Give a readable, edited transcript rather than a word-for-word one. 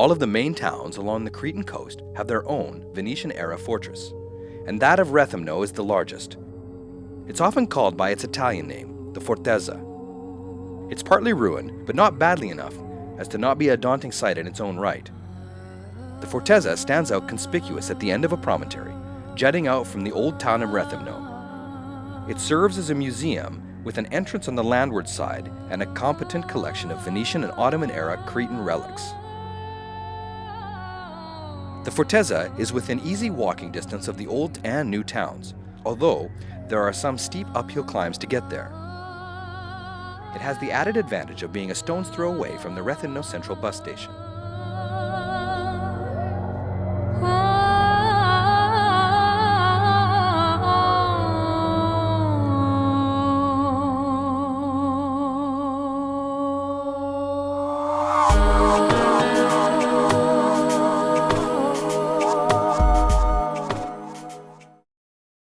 All of the main towns along the Cretan coast have their own Venetian-era fortress, and that of Rethymno is the largest. It's often called by its Italian name, the Fortezza. It's partly ruined, but not badly enough as to not be a daunting sight in its own right. The Fortezza stands out conspicuous at the end of a promontory, jutting out from the Old Town of Rethymno. It serves as a museum with an entrance on the landward side and a competent collection of Venetian and Ottoman-era Cretan relics. The Fortezza is within easy walking distance of the old and new towns, although there are some steep uphill climbs to get there. It has the added advantage of being a stone's throw away from the Rethymno Central bus station.